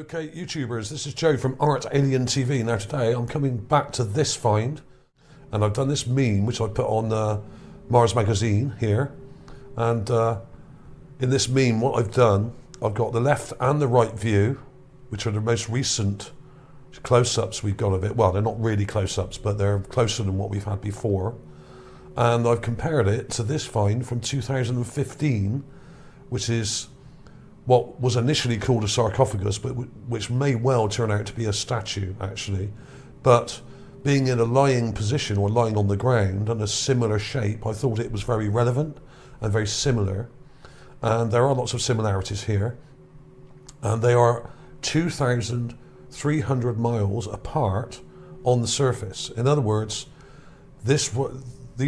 Okay, YouTubers, this is Joe from ArtAlienTV. Now today I'm coming back to this find, and I've done this meme which I put on Mars Magazine here. And in this meme, what I've done, I've got the left and the right view, which are the most recent close-ups we've got of it. Well, they're not really close-ups, but they're closer than what we've had before. And I've compared it to this find from 2015, which is what was initially called a sarcophagus, but which may well turn out to be a statue, actually. But being in a lying position or lying on the ground and a similar shape, I thought it was very relevant and very similar. And there are lots of similarities here. And they are 2,300 miles apart on the surface. In other words, these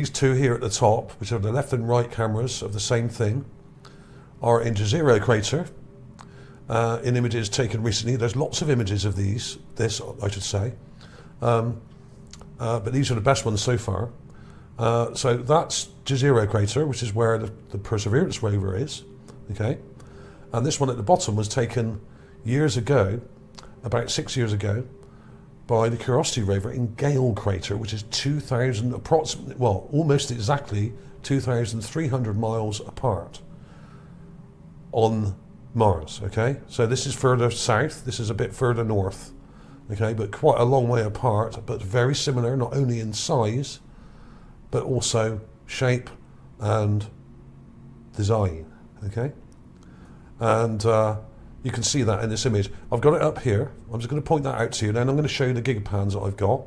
two here at the top, which are the left and right cameras of the same thing, are in Jezero Crater, in images taken recently. There's lots of images of this I should say, but these are the best ones so far. So that's Jezero Crater, which is where the Perseverance rover is, okay? And this one at the bottom was taken years ago, about 6 years ago, by the Curiosity rover in Gale Crater, which is almost exactly 2,300 miles apart on Mars, okay? So this is further south, this is a bit further north, okay? But quite a long way apart, but very similar, not only in size, but also shape and design, okay? And you can see that in this image. I've got it up here. I'm just going to point that out to you. Then I'm going to show you the Gigapans that I've got.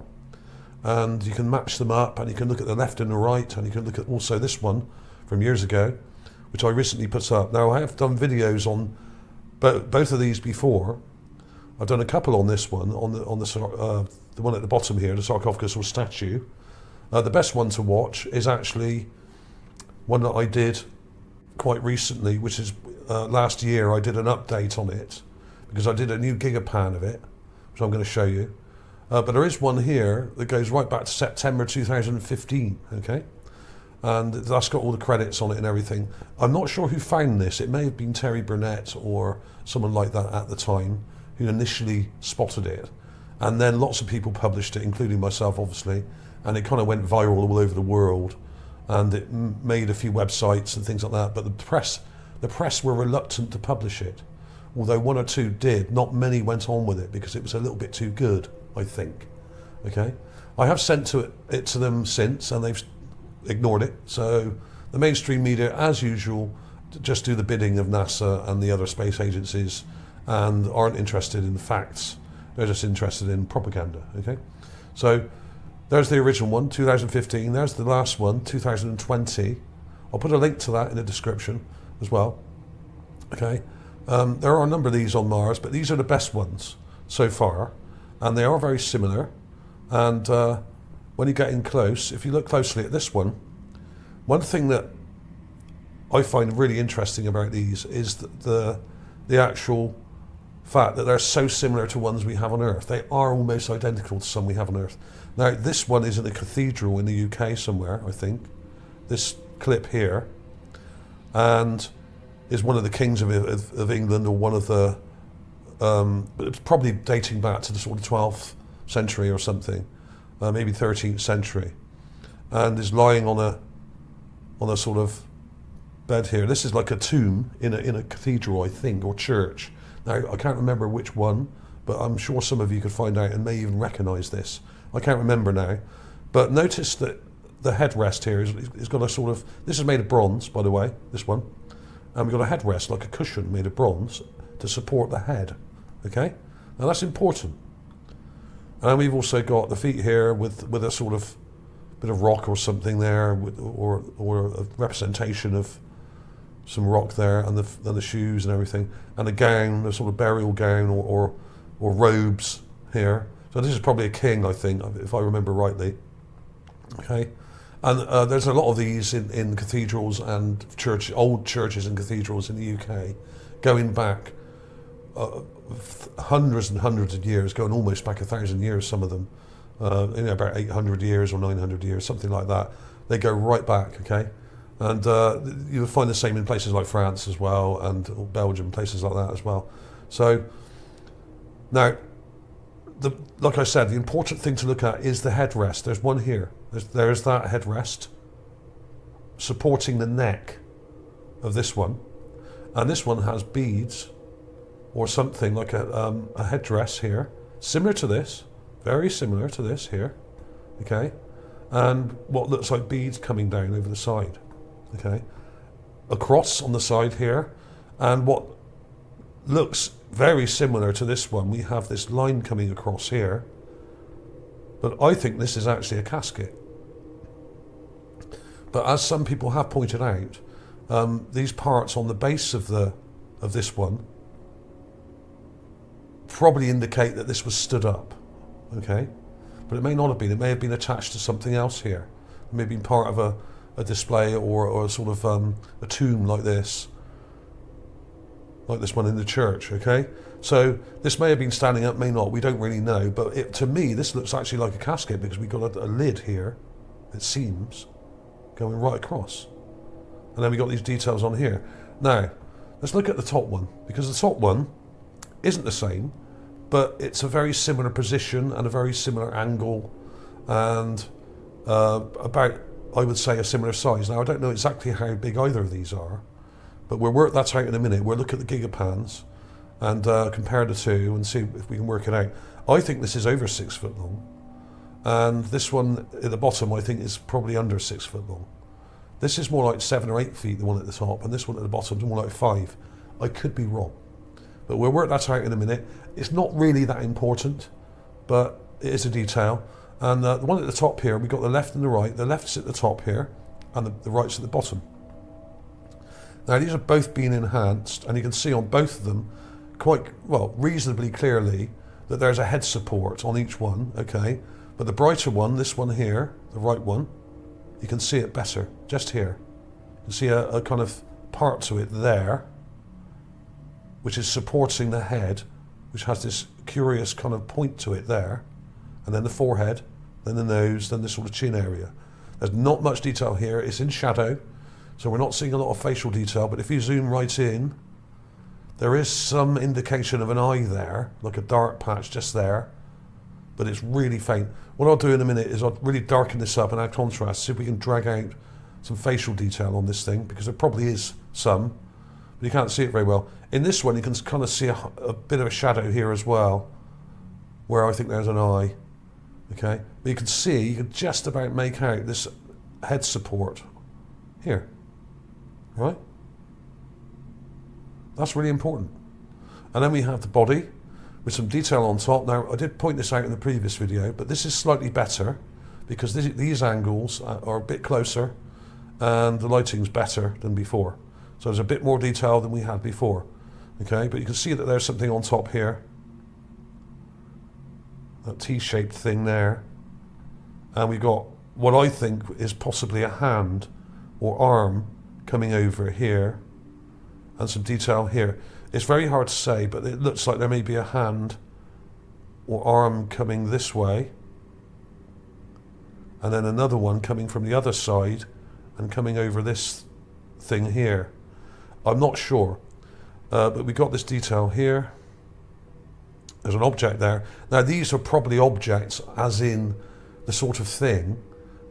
And you can match them up, and you can look at the left and the right, and you can look at also this one from years ago, which I recently put up. Now, I have done videos on both of these before. I've done a couple on this one, on the one at the bottom here, the sarcophagus or statue. The best one to watch is actually one that I did quite recently, which is last year. I did an update on it because I did a new Gigapan of it, which I'm going to show you. But there is one here that goes right back to September 2015, okay? And that's got all the credits on it and everything. I'm not sure who found this. It may have been Terry Burnett or someone like that at the time who initially spotted it. And then lots of people published it, including myself, obviously. And it kind of went viral all over the world. And it made a few websites and things like that. But the press were reluctant to publish it. Although one or two did, not many went on with it because it was a little bit too good, I think. Okay? I have sent it to them since, and they've ignored it. So the mainstream media, as usual, just do the bidding of NASA and the other space agencies and aren't interested in facts. They're just interested in propaganda, okay? So there's the original one, 2015. There's the last one, 2020. I'll put a link to that in the description as well, okay? There are a number of these on Mars, but these are the best ones so far, and they are very similar. And when you get in close, if you look closely at this one thing that I find really interesting about these is the actual fact that they're so similar to ones we have on Earth. They are almost identical to some we have on Earth. Now, this one is in a cathedral in the UK somewhere, I think. This clip here, and is one of the kings of England, or one of the, it's probably dating back to the sort of 12th century or something. Maybe 13th century, and is lying on a sort of bed here. This is like a tomb in a cathedral, I think, or church. Now, I can't remember which one, but I'm sure some of you could find out and may even recognise this. I can't remember now, but notice that the headrest here is got a sort of, this is made of bronze, by the way, this one, and we've got a headrest, like a cushion made of bronze, to support the head, okay? Now that's important. And we've also got the feet here with a sort of bit of rock or something there, or a representation of some rock there, and the shoes and everything, and a gown, a sort of burial gown or robes here. So this is probably a king, I think, if I remember rightly. Okay, and there's a lot of these in cathedrals and old churches and cathedrals in the UK, going back hundreds and hundreds of years, going almost back 1,000 years, some of them, about 800 years or 900 years, something like that. They go right back, okay? And you'll find the same in places like France as well, and Belgium, places like that as well. So Now, like I said, the important thing to look at is the headrest. There's one here. There's that headrest supporting the neck of this one. And this one has beads or something like a headdress here, similar to this, very similar to this here, okay? And what looks like beads coming down over the side, okay? A cross on the side here, and what looks very similar to this one, we have this line coming across here, but I think this is actually a casket. But as some people have pointed out, these parts on the base of this one probably indicate that this was stood up, okay? But it may not have been. It may have been attached to something else here. It may have been part of a display or a sort of a tomb like this one in the church, okay? So this may have been standing up, may not, we don't really know, but to me this looks actually like a casket because we've got a lid here, it seems, going right across. And then we've got these details on here. Now, let's look at the top one, because the top one isn't the same, but it's a very similar position and a very similar angle and about, I would say, a similar size. Now, I don't know exactly how big either of these are, but we'll work that out in a minute. We'll look at the Gigapans and compare the two and see if we can work it out. I think this is over 6 foot long, and this one at the bottom I think is probably under 6 foot long. This is more like 7 or 8 feet, the one at the top, and this one at the bottom is more like 5. I could be wrong, but we'll work that out in a minute. It's not really that important, but it is a detail. And the one at the top here, we've got the left and the right. The left's at the top here, and the right's at the bottom. Now these are both being enhanced, and you can see on both of them quite, well, reasonably clearly that there's a head support on each one, okay? But the brighter one, this one here, the right one, you can see it better, just here. You can see a kind of part to it there, which is supporting the head, which has this curious kind of point to it there, and then the forehead, then the nose, then this sort of chin area. There's not much detail here, it's in shadow, so we're not seeing a lot of facial detail, but if you zoom right in, there is some indication of an eye there, like a dark patch just there, but it's really faint. What I'll do in a minute is I'll really darken this up and add contrast, see if we can drag out some facial detail on this thing, because there probably is some, but you can't see it very well. In this one, you can kind of see a bit of a shadow here as well, where I think there's an eye, okay? But you can see, you can just about make out this head support here, right? That's really important. And then we have the body with some detail on top. Now, I did point this out in the previous video, but this is slightly better because these angles are a bit closer and the lighting's better than before. So there's a bit more detail than we had before, okay? But you can see that there's something on top here, that T-shaped thing there. And we've got what I think is possibly a hand or arm coming over here, and some detail here. It's very hard to say, but it looks like there may be a hand or arm coming this way, and then another one coming from the other side and coming over this thing here. I'm not sure, but we got this detail here. There's an object there. Now these are probably objects as in the sort of thing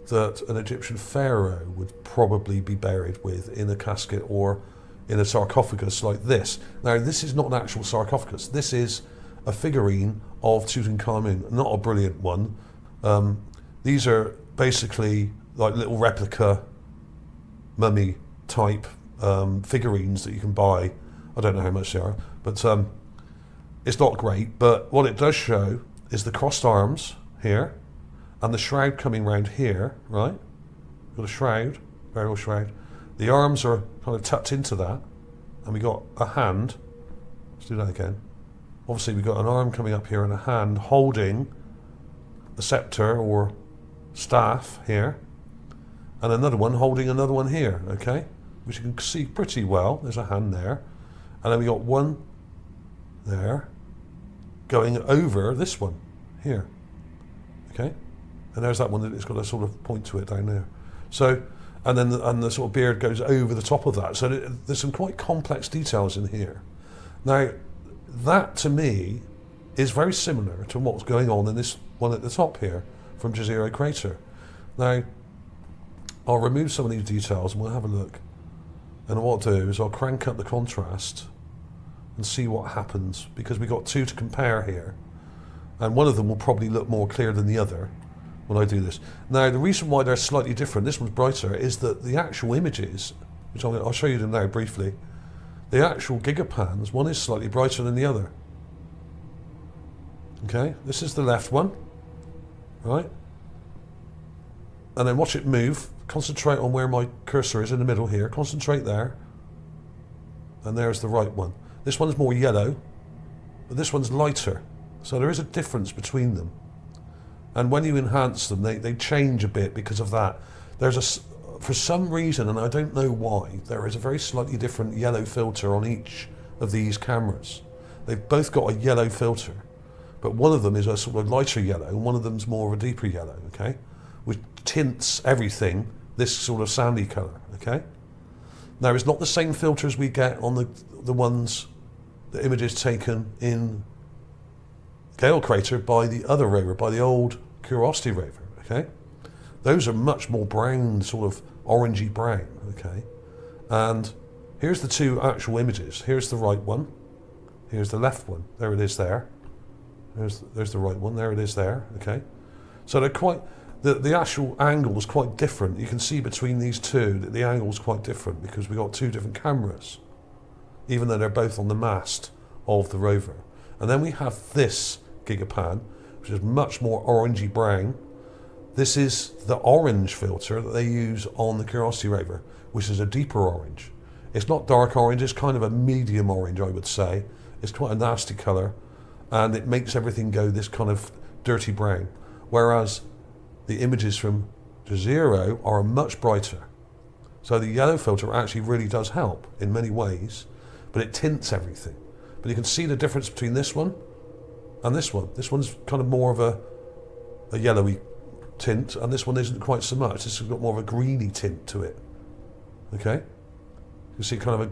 that an Egyptian pharaoh would probably be buried with in a casket or in a sarcophagus like this. Now this is not an actual sarcophagus. This is a figurine of Tutankhamun, not a brilliant one. These are basically like little replica mummy type figurines that you can buy. I don't know how much they are, but it's not great. But what it does show is the crossed arms here and the shroud coming round here, right? Got a shroud, burial shroud. The arms are kind of tucked into that, and we got a hand. Let's do that again. Obviously we've got an arm coming up here and a hand holding the scepter or staff here, and another one holding another one here, okay? Which you can see pretty well. There's a hand there. And then we got one there going over this one here, okay? And there's that one that it's got a sort of point to it down there. So, and then the sort of beard goes over the top of that. So there's some quite complex details in here. Now, that to me is very similar to what's going on in this one at the top here from Jezero Crater. Now, I'll remove some of these details and we'll have a look. And what I'll do is I'll crank up the contrast and see what happens, because we've got two to compare here. And one of them will probably look more clear than the other when I do this. Now, the reason why they're slightly different, this one's brighter, is that the actual images, which I'll show you them now briefly, the actual Gigapans, one is slightly brighter than the other. Okay, this is the left one, right? And then watch it move. Concentrate on where my cursor is in the middle here. Concentrate there. And there's the right one. This one's more yellow, but this one's lighter. So there is a difference between them. And when you enhance them, they change a bit because of that. For some reason, and I don't know why, there is a very slightly different yellow filter on each of these cameras. They've both got a yellow filter, but one of them is a sort of lighter yellow and one of them's more of a deeper yellow, okay? Which tints everything this sort of sandy colour, okay? Now, it's not the same filters we get on the images taken in Gale Crater by the other rover, by the old Curiosity rover, okay? Those are much more brown, sort of orangey brown, okay? And here's the two actual images. Here's the right one. Here's the left one. There it is there. There's the right one. There it is there, okay? So they're quite... The actual angle is quite different. You can see between these two that the angle is quite different because we've got two different cameras, even though they're both on the mast of the rover. And then we have this Gigapan, which is much more orangey brown. This is the orange filter that they use on the Curiosity rover, which is a deeper orange. It's not dark orange, it's kind of a medium orange, I would say. It's quite a nasty colour, and it makes everything go this kind of dirty brown. Whereas the images from Jezero are much brighter. So the yellow filter actually really does help in many ways, but it tints everything. But you can see the difference between this one and this one. This one's kind of more of a yellowy tint, and this one isn't quite so much. This has got more of a greeny tint to it. Okay? You can see kind of a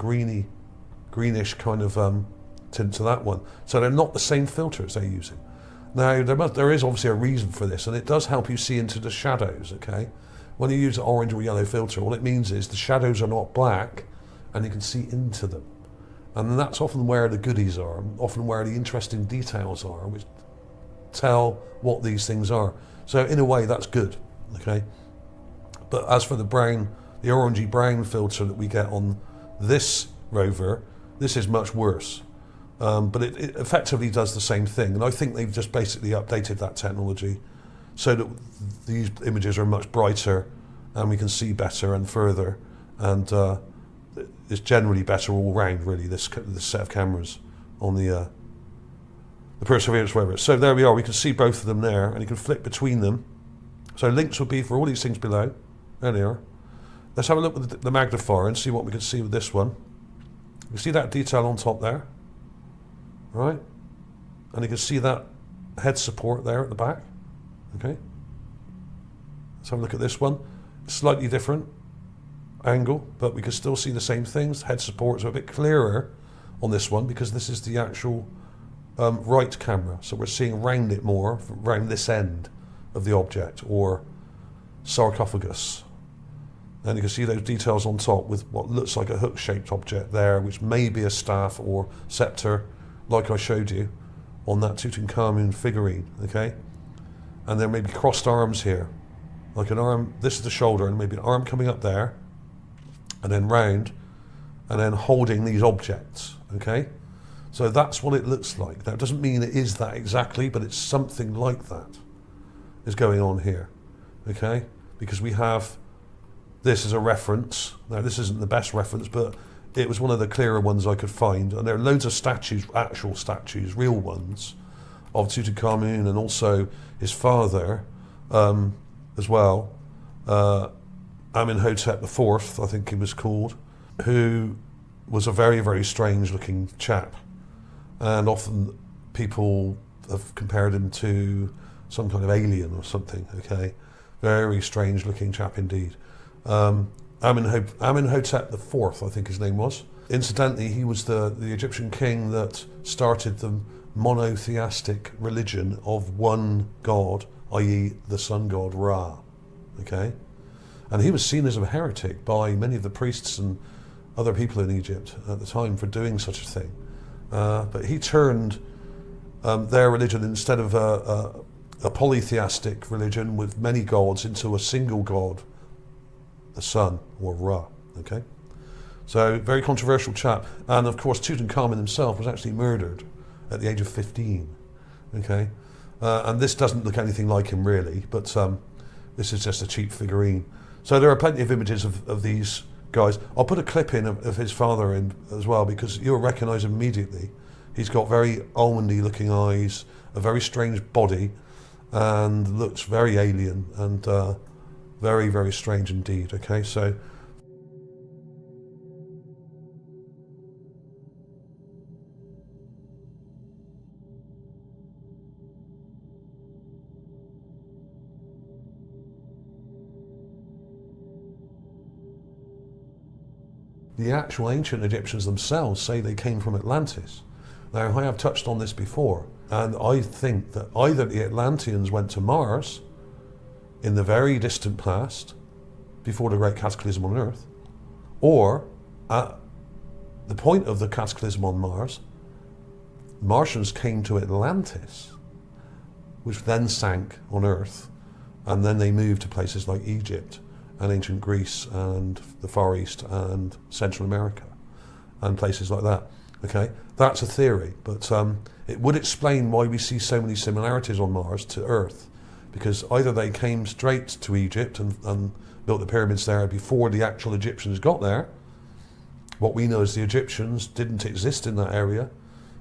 greenish kind of tint to that one. So they're not the same filters they're using. Now, there is obviously a reason for this, and it does help you see into the shadows, okay? When you use an orange or yellow filter, all it means is the shadows are not black, and you can see into them. And that's often where the goodies are, often where the interesting details are, which tell what these things are. So in a way, that's good, okay? But as for the brown, the orangey brown filter that we get on this rover, this is much worse. But it effectively does the same thing, and I think they've just basically updated that technology so that these images are much brighter and we can see better and further, and it's generally better all round, really, this set of cameras on the Perseverance rover. So there we are, we can see both of them there, and you can flip between them. So links will be for all these things below. There they are. Let's have a look with the magnifier and see what we can see with this one. You see that detail on top there? Right, and you can see that head support there at the back. Okay, let's have a look at this one. Slightly different angle, but we can still see the same things. Head supports are a bit clearer on this one because this is the actual right camera, so we're seeing round it more, round this end of the object, or sarcophagus. And you can see those details on top with what looks like a hook-shaped object there, which may be a staff or scepter, like I showed you on that Tutankhamun figurine, okay? And there may be crossed arms here, like an arm, this is the shoulder, and maybe an arm coming up there, and then round, and then holding these objects, okay? So that's what it looks like. Now, it doesn't mean it is that exactly, but it's something like that is going on here, okay? Because we have this as a reference. Now, this isn't the best reference, but it was one of the clearer ones I could find, and there are loads of statues, actual statues, real ones, of Tutankhamun and also his father as well, Amenhotep IV, I think he was called, who was a very, very strange looking chap, and often people have compared him to some kind of alien or something, okay? Very strange looking chap indeed. Amenhotep IV, I think his name was. Incidentally, he was the Egyptian king that started the monotheistic religion of one god, i.e. the sun god Ra. Okay? And he was seen as a heretic by many of the priests and other people in Egypt at the time for doing such a thing. But he turned their religion, instead of a polytheistic religion with many gods, into a single god, the sun, or Ra. Okay? So, very controversial chap. And of course, Tutankhamun himself was actually murdered at the age of 15. Okay? And this doesn't look anything like him really, but this is just a cheap figurine. So there are plenty of images of these guys. I'll put a clip in of his father in as well, because you'll recognise him immediately. He's got very almondy looking eyes, a very strange body, and looks very alien and very, very strange indeed. Okay, so the actual ancient Egyptians themselves say they came from Atlantis. Now, I have touched on this before, and I think that either the Atlanteans went to Mars in the very distant past, before the Great Cataclysm on Earth, or at the point of the cataclysm on Mars, Martians came to Atlantis, which then sank on Earth, and then they moved to places like Egypt and ancient Greece and the Far East and Central America and places like that. Okay, that's a theory, but it would explain why we see so many similarities on Mars to Earth, because either they came straight to Egypt and built the pyramids there before the actual Egyptians got there. What we know is the Egyptians didn't exist in that area.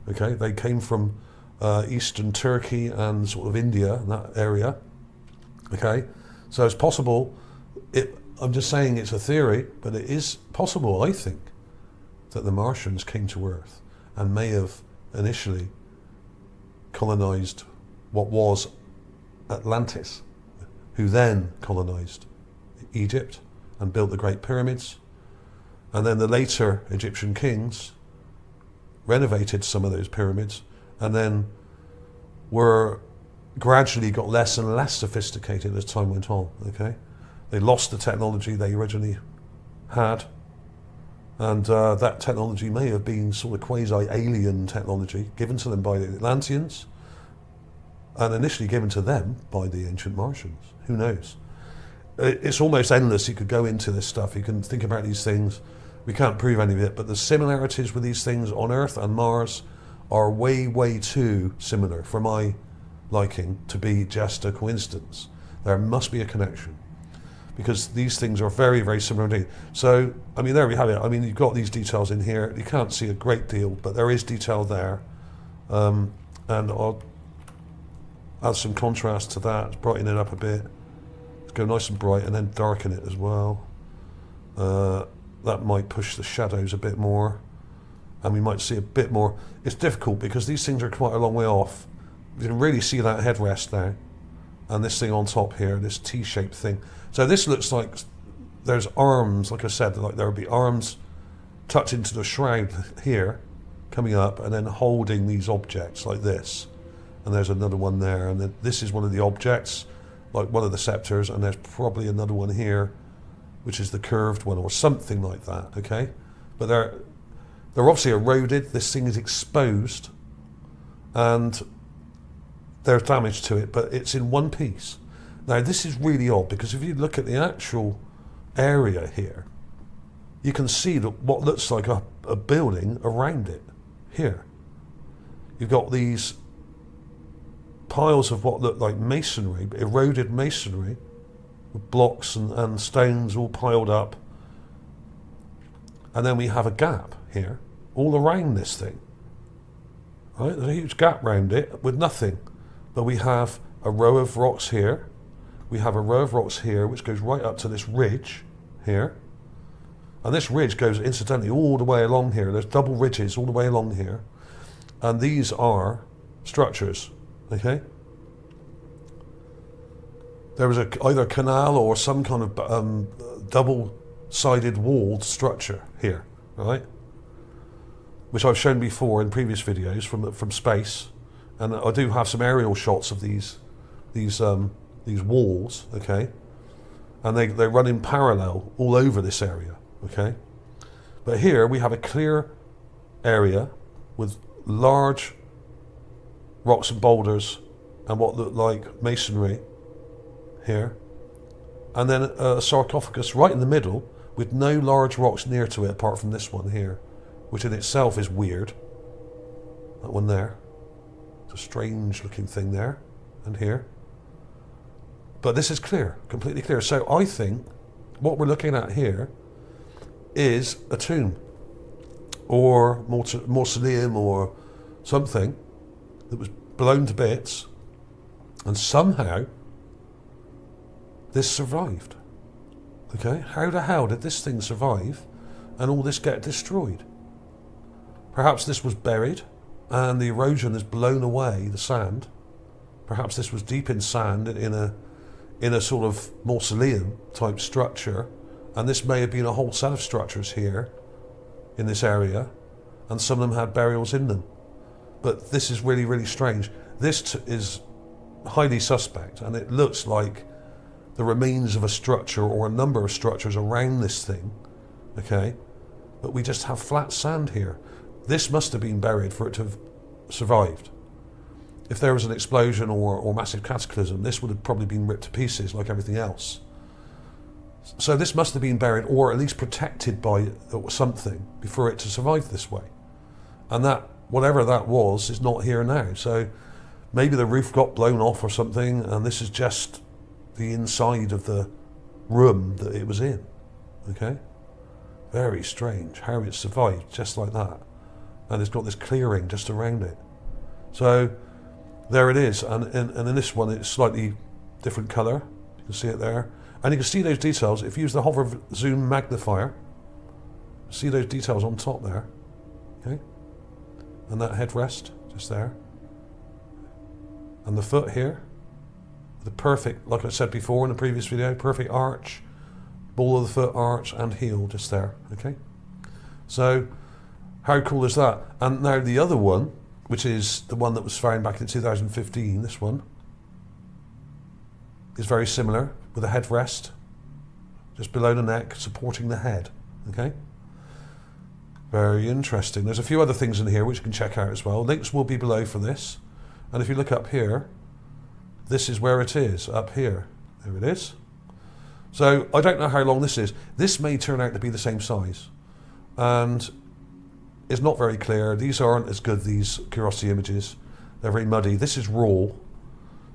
Okay, they came from eastern Turkey and sort of India, and that area. Okay, so it's possible. I'm just saying it's a theory, but it is possible, I think, that the Martians came to Earth and may have initially colonized what was Atlantis, who then colonized Egypt and built the Great Pyramids. And then the later Egyptian kings renovated some of those pyramids and then were gradually got less and less sophisticated as time went on. Okay, they lost the technology they originally had, and that technology may have been sort of quasi-alien technology given to them by the Atlanteans and initially given to them by the ancient Martians. Who knows? It's almost endless. You could go into this stuff. You can think about these things. We can't prove any of it, but the similarities with these things on Earth and Mars are way, way too similar for my liking to be just a coincidence. There must be a connection, because these things are very, very similar indeed. So, I mean, there we have it. I mean, you've got these details in here. You can't see a great deal, but there is detail there. And I'll add some contrast to that, brighten it up a bit. Let's go nice and bright and then darken it as well. That might push the shadows a bit more, and we might see a bit more. It's difficult because these things are quite a long way off. You can really see that headrest now, and this thing on top here, this T-shaped thing. So this looks like there's arms, like I said, like there would be arms tucked into the shroud here, coming up, and then holding these objects like this. And there's another one there, and then this is one of the objects, like one of the scepters, and there's probably another one here, which is the curved one or something like that. Okay, but they're obviously eroded. This thing is exposed, and there's damage to it, but it's in one piece. Now this is really odd, because if you look at the actual area here, you can see that what looks like a building around it here. You've got these piles of what look like masonry, eroded masonry, with blocks and stones all piled up. And then we have a gap here, all around this thing. Right? There's a huge gap around it with nothing. But we have a row of rocks here. We have a row of rocks here, which goes right up to this ridge here. And this ridge goes, incidentally, all the way along here. There's double ridges all the way along here. And these are structures, okay? There was either a canal or some kind of double-sided walled structure here, right? Which I've shown before in previous videos from space. and I do have some aerial shots of these walls, okay, and they run in parallel all over this area, okay. But here we have a clear area with large rocks and boulders and what look like masonry here, and then a sarcophagus right in the middle with no large rocks near to it apart from this one here, which in itself is weird. That one there, it's a strange looking thing there and here. But this is clear, completely clear. So I think what we're looking at here is a tomb or mausoleum or something that was blown to bits, and somehow this survived. Okay, how the hell did this thing survive and all this get destroyed? Perhaps this was buried and the erosion has blown away the sand. Perhaps this was deep in sand in a sort of mausoleum type structure, and this may have been a whole set of structures here in this area, and some of them had burials in them. But this is really, really strange. This is highly suspect, and it looks like the remains of a structure or a number of structures around this thing, okay? But we just have flat sand here. This must have been buried for it to have survived. If there was an explosion or massive cataclysm, this would have probably been ripped to pieces like everything else. So this must have been buried or at least protected by something before it to survive this way. And that, whatever that was, is not here now. So maybe the roof got blown off or something, and this is just the inside of the room that it was in, okay? Very strange how it survived just like that. And it's got this clearing just around it. So there it is, and in this one it's slightly different colour. You can see it there. And you can see those details if you use the hover zoom magnifier. See those details on top there, okay? And that headrest just there. And the foot here, the perfect, like I said before in the previous video, perfect arch, ball of the foot arch and heel just there, okay? So how cool is that? And now the other one, which is the one that was found back in 2015, this one, is very similar with a headrest just below the neck supporting the head, okay? Very interesting. There's a few other things in here which you can check out as well. Links will be below for this. And if you look up here, this is where it is, up here. There it is. So I don't know how long this is. This may turn out to be the same size. And it's not very clear. These aren't as good, these Curiosity images. They're very muddy. This is raw.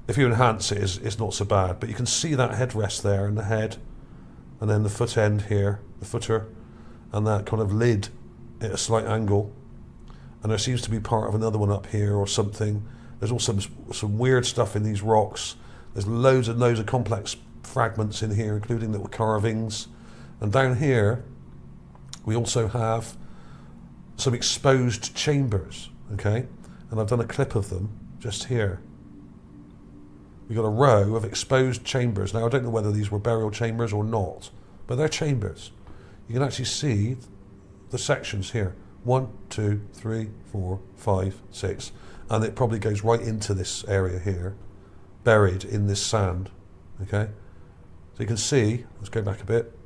If you enhance it, it's not so bad. But you can see that headrest there and the head. And then the foot end here, the footer. And that kind of lid at a slight angle. And there seems to be part of another one up here or something. There's also some weird stuff in these rocks. There's loads and loads of complex fragments in here, including little carvings. And down here, we also have some exposed chambers, okay? And I've done a clip of them just here. We've got a row of exposed chambers. Now, I don't know whether these were burial chambers or not, but they're chambers. You can actually see the sections here. 1, 2, 3, 4, 5, 6. And it probably goes right into this area here, buried in this sand, okay? So you can see, let's go back a bit.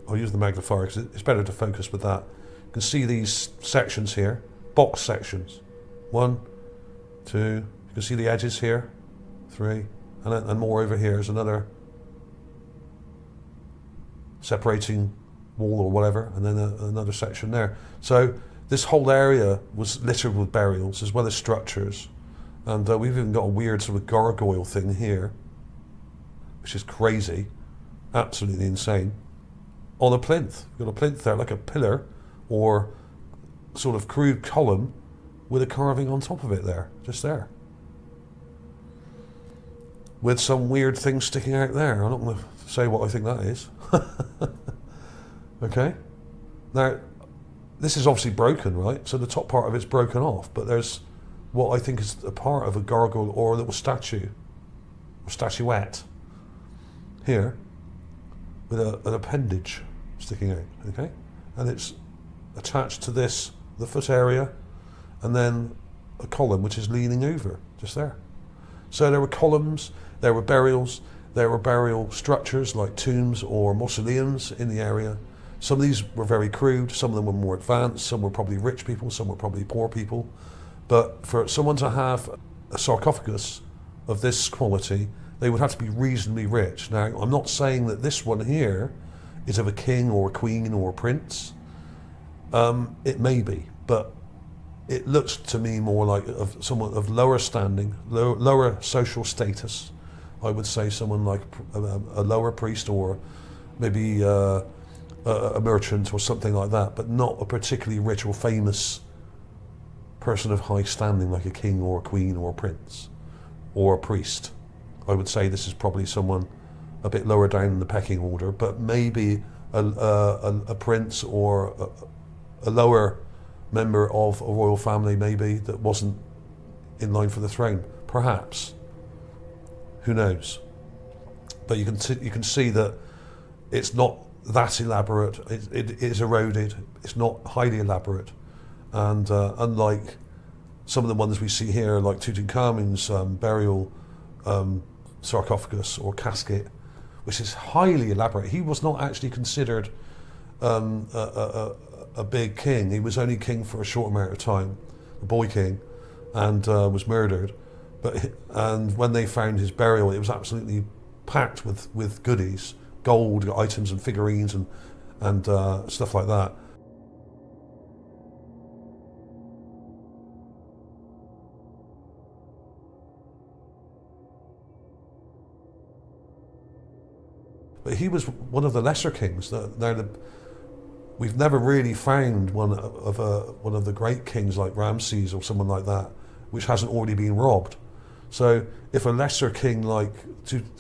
I'll use the magnifier because it's better to focus with that. You can see these sections here, box sections. 1, 2, you can see the edges here, 3, and more over here is another separating wall or whatever, and then another section there. So this whole area was littered with burials as well as structures, and we've even got a weird sort of gargoyle thing here, which is crazy, absolutely insane. On a plinth, you've got a plinth there, like a pillar or sort of crude column with a carving on top of it there, just there, with some weird thing sticking out there. I'm not going to say what I think that is. Okay, now this is obviously broken, right? So the top part of it's broken off, but there's what I think is a part of a gargoyle or a little statue, or statuette here, with an appendage sticking out, okay? And it's attached to this, the foot area, and then a column which is leaning over, just there. So there were columns, there were burials, there were burial structures like tombs or mausoleums in the area. Some of these were very crude, some of them were more advanced, some were probably rich people, some were probably poor people. But for someone to have a sarcophagus of this quality, they would have to be reasonably rich. Now, I'm not saying that this one here is of a king or a queen or a prince. It may be, but it looks to me more like of someone of lower standing, lower social status. I would say someone like a lower priest or maybe a merchant or something like that, but not a particularly rich or famous person of high standing like a king or a queen or a prince or a priest. I would say this is probably someone a bit lower down in the pecking order, but maybe a prince or a lower member of a royal family maybe that wasn't in line for the throne, perhaps. Who knows? But you can see that it's not that elaborate. It is eroded. It's not highly elaborate, and unlike some of the ones we see here, like Tutankhamun's burial sarcophagus or casket, which is highly elaborate. He was not actually considered a big king. He was only king for a short amount of time, a boy king, and was murdered. And when they found his burial, it was absolutely packed with goodies, gold items and figurines and stuff like that. But he was one of the lesser kings. We've never really found one of the great kings like Ramses or someone like that, which hasn't already been robbed. So if a lesser king like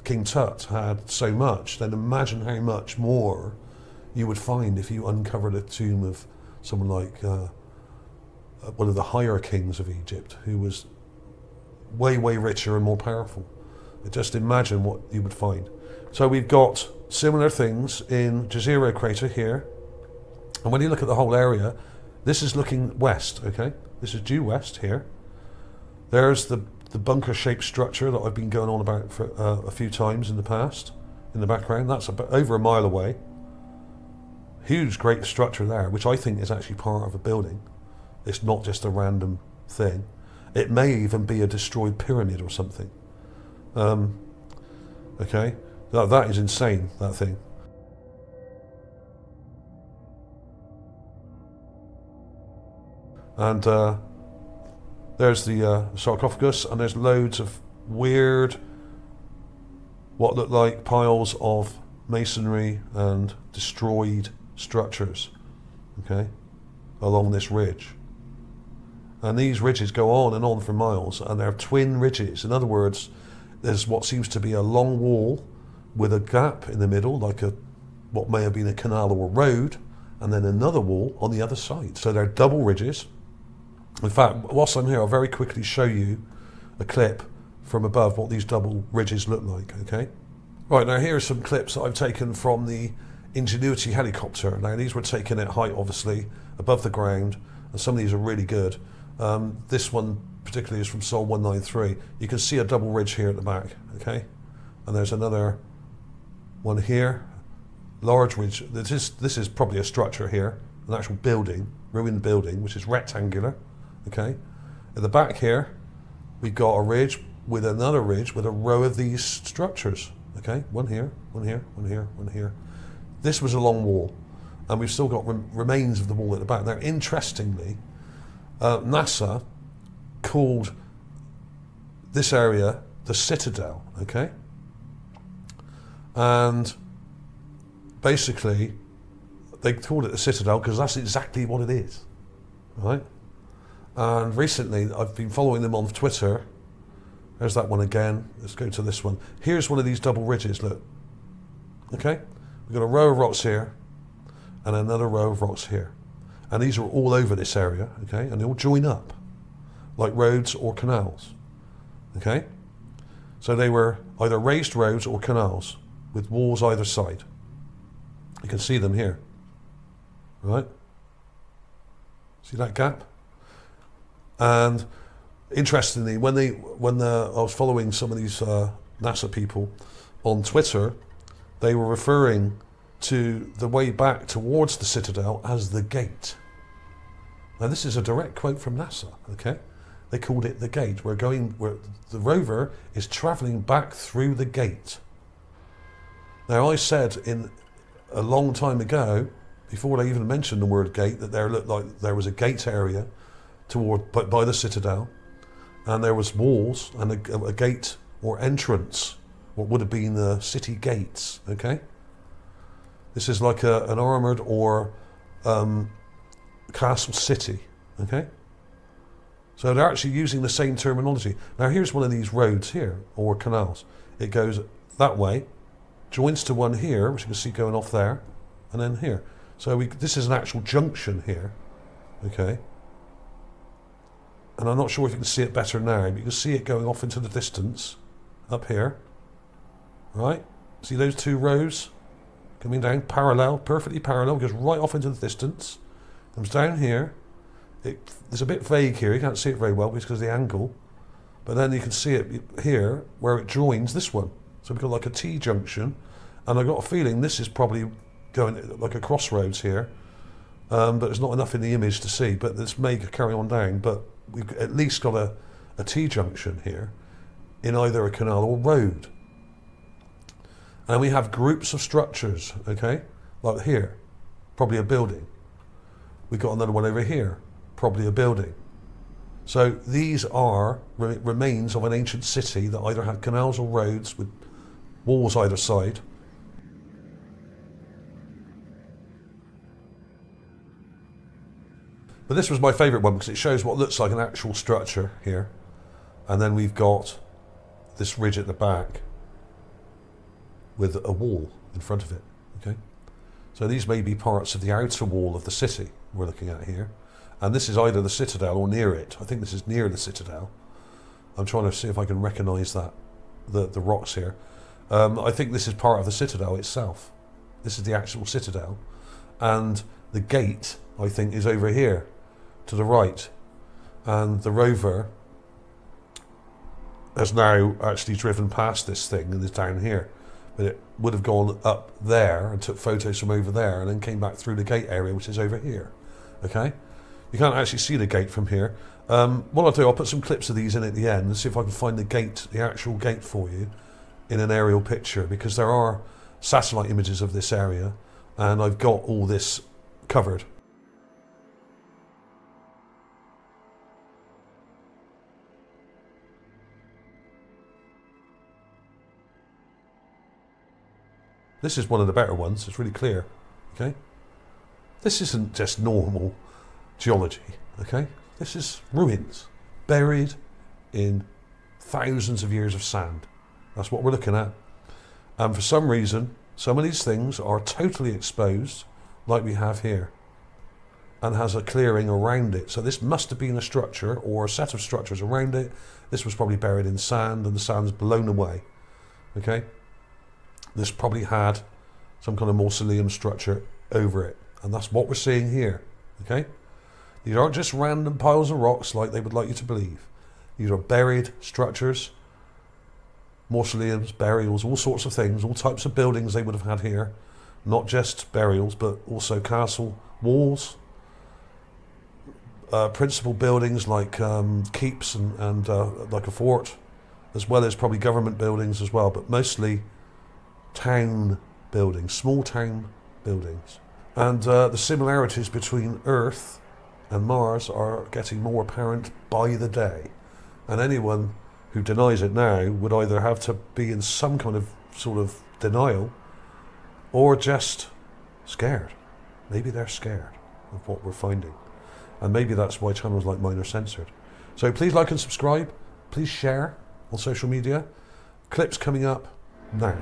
King Tut had so much, then imagine how much more you would find if you uncovered a tomb of someone like one of the higher kings of Egypt, who was way, way richer and more powerful. Just imagine what you would find. So we've got similar things in Jezero Crater here. And when you look at the whole area, this is looking west, okay? This is due west here. There's the bunker-shaped structure that I've been going on about for a few times in the past, in the background. That's about over a mile away. Huge, great structure there, which I think is actually part of a building. It's not just a random thing. It may even be a destroyed pyramid or something. Okay? That is insane, that thing. And there's the sarcophagus, and there's loads of weird, what look like piles of masonry and destroyed structures, okay, along this ridge. And these ridges go on and on for miles, and they're twin ridges. In other words, there's what seems to be a long wall with a gap in the middle, like what may have been a canal or a road, and then another wall on the other side. So they're double ridges. In fact, whilst I'm here, I'll very quickly show you a clip from above what these double ridges look like, okay? Right, now here are some clips that I've taken from the Ingenuity helicopter. Now these were taken at height, obviously, above the ground, and some of these are really good. This one particularly is from Sol 193. You can see a double ridge here at the back, okay? And there's another one here, large ridge. This is probably a structure here, an actual building, ruined building, which is rectangular. Okay, at the back here, we've got a ridge with another ridge with a row of these structures. Okay, one here, one here, one here, one here. This was a long wall, and we've still got remains of the wall at the back. Now, interestingly, NASA called this area the Citadel. Okay, and basically, they called it the Citadel because that's exactly what it is, right? And recently, I've been following them on Twitter. There's that one again. Let's go to this one. Here's one of these double ridges, look. Okay? We've got a row of rocks here and another row of rocks here. And these are all over this area, okay? And they all join up like roads or canals, okay? So they were either raised roads or canals with walls either side. You can see them here, right? See that gap? And interestingly, when I was following some of these NASA people on Twitter, they were referring to the way back towards the Citadel as the gate. Now this is a direct quote from NASA, okay? They called it the gate. Where the rover is travelling back through the gate. Now I said a long time ago, before they even mentioned the word gate, that there looked like there was a gate area by the Citadel, and there was walls and a gate or entrance, what would have been the city gates, okay? This is like an armoured or castle city, okay? So they're actually using the same terminology. Now here's one of these roads here, or canals. It goes that way, joins to one here, which you can see going off there, and then here. So this is an actual junction here, okay? And I'm not sure if you can see it better now, but you can see it going off into the distance, up here, right? See those two rows coming down, parallel, perfectly parallel, goes right off into the distance, comes down here. It's a bit vague here, you can't see it very well because of the angle, but then you can see it here where it joins this one. So we've got like a T-junction, and I've got a feeling this is probably going like a crossroads here, but there's not enough in the image to see, but this may carry on down, but we've at least got a T-junction here in either a canal or road. And we have groups of structures, okay, like here, probably a building. We've got another one over here, probably a building. So these are remains of an ancient city that either had canals or roads with walls either side. But this was my favourite one because it shows what looks like an actual structure here. And then we've got this ridge at the back with a wall in front of it, okay? So these may be parts of the outer wall of the city we're looking at here. And this is either the Citadel or near it. I think this is near the Citadel. I'm trying to see if I can recognise that, the rocks here. I think this is part of the Citadel itself. This is the actual Citadel. And the gate, I think, is over here to the right. And the rover has now actually driven past this thing and is down here. But it would have gone up there and took photos from over there and then came back through the gate area, which is over here, okay? You can't actually see the gate from here. What I'll do, I'll put some clips of these in at the end and see if I can find the gate, the actual gate for you in an aerial picture, because there are satellite images of this area and I've got all this covered. This is one of the better ones, it's really clear, okay? This isn't just normal geology, okay? This is ruins, buried in thousands of years of sand. That's what we're looking at. And for some reason, some of these things are totally exposed, like we have here, and has a clearing around it. So this must have been a structure or a set of structures around it. This was probably buried in sand and the sand's blown away, okay? This probably had some kind of mausoleum structure over it. And that's what we're seeing here, okay? These aren't just random piles of rocks like they would like you to believe. These are buried structures, mausoleums, burials, all sorts of things, all types of buildings they would have had here. Not just burials, but also castle walls, principal buildings like keeps and like a fort, as well as probably government buildings as well, but mostly town buildings, small town buildings. And the similarities between Earth and Mars are getting more apparent by the day. And anyone who denies it now would either have to be in some kind of sort of denial or just scared. Maybe they're scared of what we're finding. And maybe that's why channels like mine are censored. So please like and subscribe. Please share on social media. Clips coming up now.